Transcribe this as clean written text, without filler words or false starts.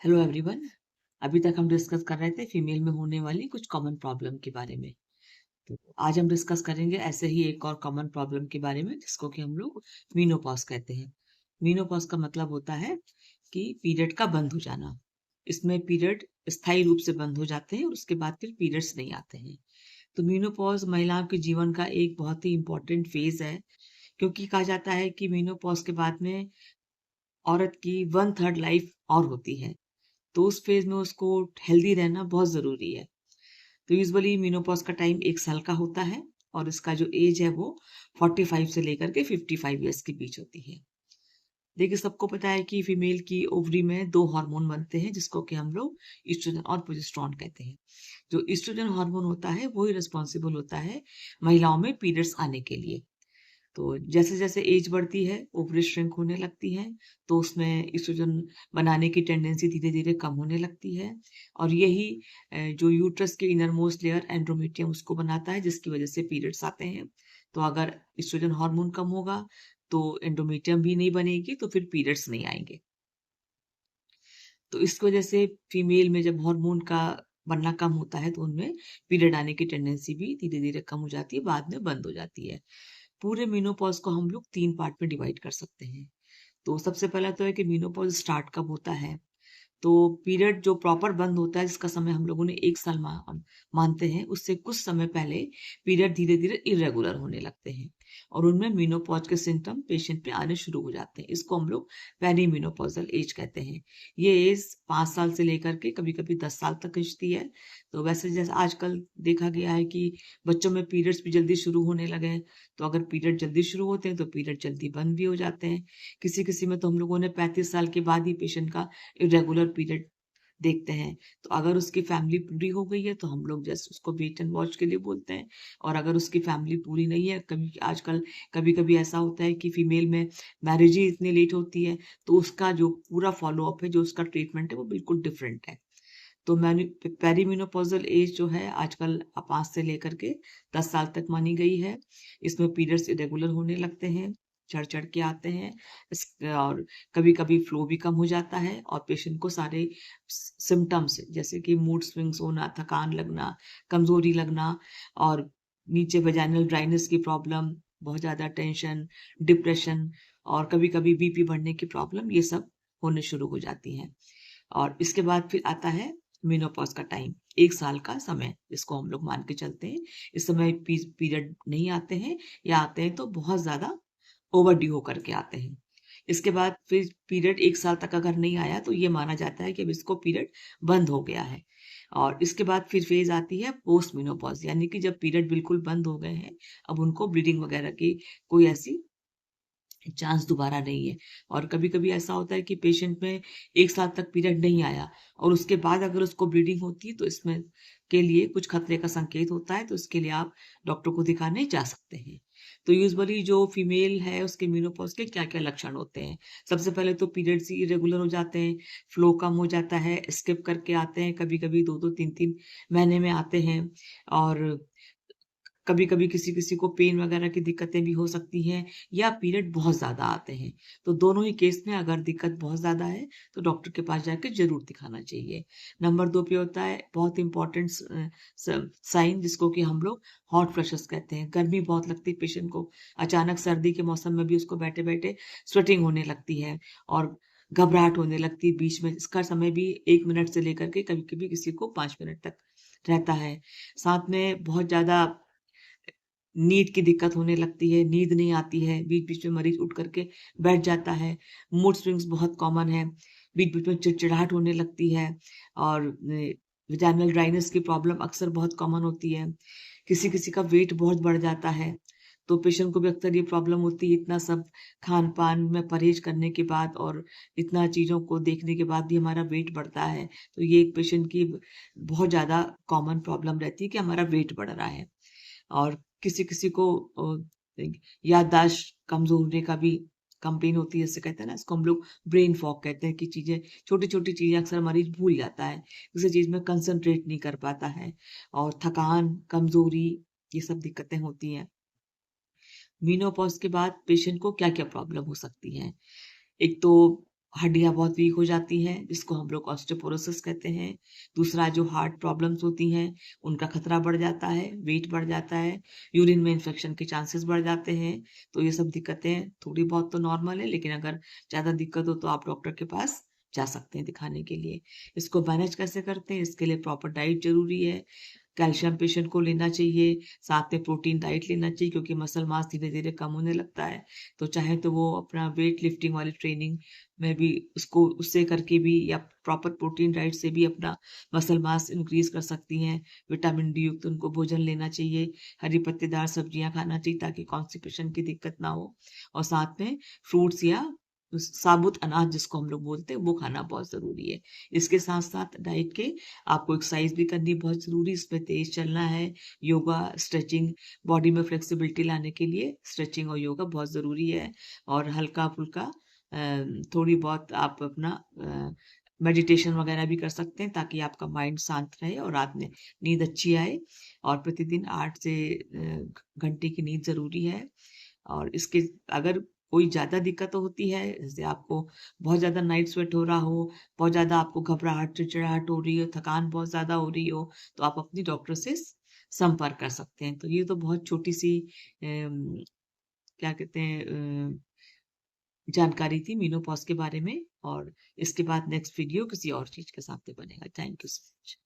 Hello everyone. अभी तक हम डिस्कस कर रहे थे फीमेल में होने वाली कुछ कॉमन प्रॉब्लम के बारे में। तो आज हम डिस्कस करेंगे ऐसे ही एक और कॉमन प्रॉब्लम के बारे में जिसको कि हम लोग मीनोपॉज कहते हैं। मीनोपॉज का मतलब होता है कि पीरियड का बंद हो जाना। इसमें पीरियड स्थायी रूप से बंद हो जाते हैं और उसके बाद फिर पीरियड्स नहीं आते हैं। तो मीनोपॉज महिलाओं के जीवन का एक बहुत ही इंपॉर्टेंट फेज है, क्योंकि कहा जाता है कि मीनोपॉज के बाद में औरत की 1/3 लाइफ और होती है। तो उस फेज में उसको हेल्दी रहना बहुत ज़रूरी है। तो यूजुअली मेनोपॉज़ का टाइम 1 साल का होता है और इसका जो एज है वो 45 से लेकर के 55 ईयर्स के बीच होती है। देखिए, सबको पता है कि फीमेल की ओवरी में 2 हार्मोन बनते हैं जिसको कि हम लोग एस्ट्रोजन और प्रोजेस्टेरोन कहते हैं। जो एस्ट्रोजन हार्मोन होता है वो ही रिस्पॉन्सिबल होता है महिलाओं में पीरियड्स आने के लिए। तो जैसे-जैसे एज बढ़ती है, ओवरी श्रिंक होने लगती हैं, तो उसमें एस्ट्रोजन बनाने की टेंडेंसी धीरे-धीरे कम होने लगती है और यही जो यूट्रस के इनर मोस्ट लेयर एंड्रोमेट्रियम उसको बनाता है, जिसकी वजह से पीरियड्स आते हैं। तो अगर एस्ट्रोजन हार्मोन कम होगा, तो एंडोमेट्रियम भी नहीं बनेगी, तो फिर पीरियड्स नहीं आएँगे। तो इस वजह से फीमेल में जब हार्मोन का बनना कम होता है, तो उनमें पीरियड आने की टेंडेंसी भी धीरे-धीरे कम हो जाती है, बाद में बंद हो जाती है। पूरे मेनोपॉज़ को हम लोग 3 पार्ट में डिवाइड कर सकते हैं। तो सबसे पहला तो है कि मेनोपॉज़ स्टार्ट कब होता है। तो पीरियड जो प्रॉपर बंद होता है, जिसका समय हम लोगों ने 1 साल मानते हैं, उससे कुछ समय पहले पीरियड धीरे-धीरे इर्रेगुलर होने लगते हैं और उनमें मेनोपॉज़ के सिम्पटम पेशेंट पे आने शुरू हो जाते हैं। इसको हम लोग पेरीमेनोपॉज़ल एज कहते हैं। ये एज 5 साल से लेकर के कभी-कभी 10 साल तक खिंचती है। तो वैसे जैसे आजकल देखा गया है कि बच्चों में पीरियड्स भी जल्दी शुरू होने लगे हैं, तो अगर पीरियड जल्दी शुरू होते हैं, तो पीरियड जल्दी बंद भी हो जाते हैं। किसी-किसी में तो हम लोगों ने 35 साल के बाद ही पेशेंट का इर्रेगुलर पीरियड देखते हैं। तो अगर उसकी फैमिली पूरी हो गई है, तो हम लोग जस्ट उसको वेट एंड वॉच के लिए बोलते हैं और अगर उसकी फैमिली पूरी नहीं है, कभी आजकल कभी-कभी ऐसा होता है कि फीमेल में मैरिज ही इतनी लेट होती है, तो उसका जो पूरा फ़ॉलो-अप है, जो उसका ट्रीटमेंट है, वो बिल्कुल डिफरेंट है। तो पेरीमेनोपॉज़ल एज जो है आजकल 5 से लेकर के 10 साल तक मानी गई है। इसमें पीरियड्स इरेगुलर होने लगते हैं, चढ़-चढ़ के आते हैं। और कभी-कभी फ्लो भी कम हो जाता है और पेशेंट को सारे सिम्पटम्स जैसे कि मूड स्विंग्स होना, थकान लगना, कमज़ोरी लगना और नीचे वेजाइनल ड्राइनेस की प्रॉब्लम, बहुत ज़्यादा टेंशन, डिप्रेशन और कभी-कभी बीपी बढ़ने की प्रॉब्लम, ये सब होने शुरू हो जाती हैं। और इसके बाद फिर आता है मेनोपॉज़ का टाइम, 1 साल का समय जिसको हम लोग मान के चलते हैं। इस समय पीरियड नहीं आते हैं या आते हैं तो बहुत ज़्यादा ओवरड्यू होकर के आते हैं। इसके बाद फिर पीरियड 1 साल तक अगर नहीं आया तो ये माना जाता है कि अब इसको पीरियड बंद हो गया है। और इसके बाद फिर फ़ेज़ आती है पोस्ट मेनोपॉज़, यानी कि जब पीरियड बिल्कुल बंद हो गए हैं, अब उनको ब्लीडिंग वगैरह की कोई ऐसी चांस दोबारा नहीं है। और कभी-कभी ऐसा होता है कि पेशेंट में 1 साल तक पीरियड नहीं आया और उसके बाद अगर उसको ब्लीडिंग होती है तो इसमें के लिए कुछ खतरे का संकेत होता है, तो इसके लिए आप डॉक्टर को दिखाने जा सकते हैं। तो यूजुअली जो फीमेल है उसके मेनोपॉज़ के क्या-क्या लक्षण होते हैं? सबसे पहले तो पीरियड्स ही इरेगुलर हो जाते हैं, फ्लो कम हो जाता है, स्किप करके आते हैं, कभी-कभी 2-2 3-3 महीने में आते हैं और कभी-कभी किसी-किसी को पेन वगैरह की दिक्कतें भी हो सकती हैं या पीरियड बहुत ज़्यादा आते हैं। तो दोनों ही केस में अगर दिक्कत बहुत ज़्यादा है, तो डॉक्टर के पास जाके ज़रूर दिखाना चाहिए। नंबर 2 पे होता है बहुत इम्पोर्टेंट साइन जिसको कि हम लोग हॉट फ्लशेस कहते हैं। गर्मी बहुत लगती है पेशेंट को, अचानक सर्दी के मौसम में भी उसको बैठे-बैठे स्वेटिंग होने लगती है और घबराहट होने लगती है बीच में। इसका समय भी 1 मिनट से लेकर के कभी-कभी किसी को 5 मिनट तक रहता है। साथ में बहुत ज़्यादा नींद की दिक्कत होने लगती है, नींद नहीं आती है, बीच-बीच में मरीज़ उठ कर के बैठ जाता है, मूड स्विंग्स बहुत कॉमन है, बीच-बीच में चिड़चिड़ाहट होने लगती है और वेजाइनल ड्राइनेस की प्रॉब्लम अक्सर बहुत कॉमन होती है। किसी-किसी का वेट बहुत बढ़ जाता है, तो पेशेंट को भी अक्सर ये प्रॉब्लम होती है, इतना सब खान-पान में परहेज़ करने के बाद और इतना चीज़ों को देखने के बाद भी हमारा वेट बढ़ता है। तो ये एक पेशेंट की बहुत ज़्यादा कॉमन प्रॉब्लम रहती है कि हमारा वेट बढ़ रहा है। और किसी-किसी को याददाश्त कमज़ोर होने का भी कंप्लेन होती है, जिसे कहते हैं ना, इसको हम लोग ब्रेन फॉग कहते हैं कि चीज़ें छोटी-छोटी चीज़ें अक्सर मरीज़ भूल जाता है, किसी चीज़ में कंसंट्रेट नहीं कर पाता है और थकान, कमज़ोरी ये सब दिक्कतें होती हैं। मेनोपॉज़ के बाद पेशेंट को क्या-क्या प्रॉब्लम हो सकती हैं? एक तो हड्डियाँ बहुत वीक हो जाती हैं, जिसको हम लोग ऑस्टियोपोरोसिस कहते हैं। दूसरा जो हार्ट प्रॉब्लम्स होती हैं, उनका खतरा बढ़ जाता है, वेट बढ़ जाता है, यूरिन में इन्फेक्शन के चांसेस बढ़ जाते हैं। तो ये सब दिक्कतें थोड़ी बहुत तो नॉर्मल है, लेकिन अगर ज़्यादा दिक्कत हो तो आप डॉक्टर के पास जा सकते हैं दिखाने के लिए। इसको मैनेज कैसे करते हैं? इसके लिए प्रॉपर डाइट ज़रूरी है। कैल्शियम पेशेंट को लेना चाहिए, साथ में प्रोटीन डाइट लेना चाहिए क्योंकि मसल मास धीरे-धीरे कम होने लगता है। तो चाहे तो वो अपना वेट लिफ्टिंग वाली ट्रेनिंग में भी उसको उससे करके भी या प्रॉपर प्रोटीन डाइट से भी अपना मसल मास इंक्रीज़ कर सकती हैं। विटामिन डी युक्त उनको भोजन लेना चाहिए, हरी पत्तेदार सब्जियाँ खाना चाहिए ताकि कॉन्स्टिपेशन की दिक्कत ना हो और साथ में फ्रूट्स या साबुत अनाज जिसको हम लोग बोलते हैं, वो खाना बहुत ज़रूरी है। इसके साथ-साथ डाइट के आपको एक्सरसाइज भी करनी बहुत ज़रूरी, इसमें तेज़ चलना है, योगा, स्ट्रेचिंग, बॉडी में फ्लेक्सिबिलिटी लाने के लिए स्ट्रेचिंग और योगा बहुत ज़रूरी है और हल्का-फुल्का थोड़ी बहुत आप अपना मेडिटेशन वगैरह भी कर सकते हैं ताकि आपका माइंड शांत रहे और रात में नींद अच्छी आए और प्रतिदिन 8 से घंटे की नींद ज़रूरी है और इसके अगर कोई ज़्यादा दिक्कत होती है, जैसे आपको बहुत ज़्यादा नाइट स्वेट हो रहा हो, बहुत ज़्यादा आपको घबराहट, चिड़चिड़ाहट हो रही हो, थकान बहुत ज़्यादा हो रही हो, तो आप अपनी डॉक्टर से संपर्क कर सकते हैं। तो ये तो बहुत छोटी-सी क्या कहते हैं जानकारी थी मेनोपॉज़ के बारे में और इसके बाद नेक्स्ट वीडियो किसी और चीज़ के साथ में बनेगा। Thank you so much.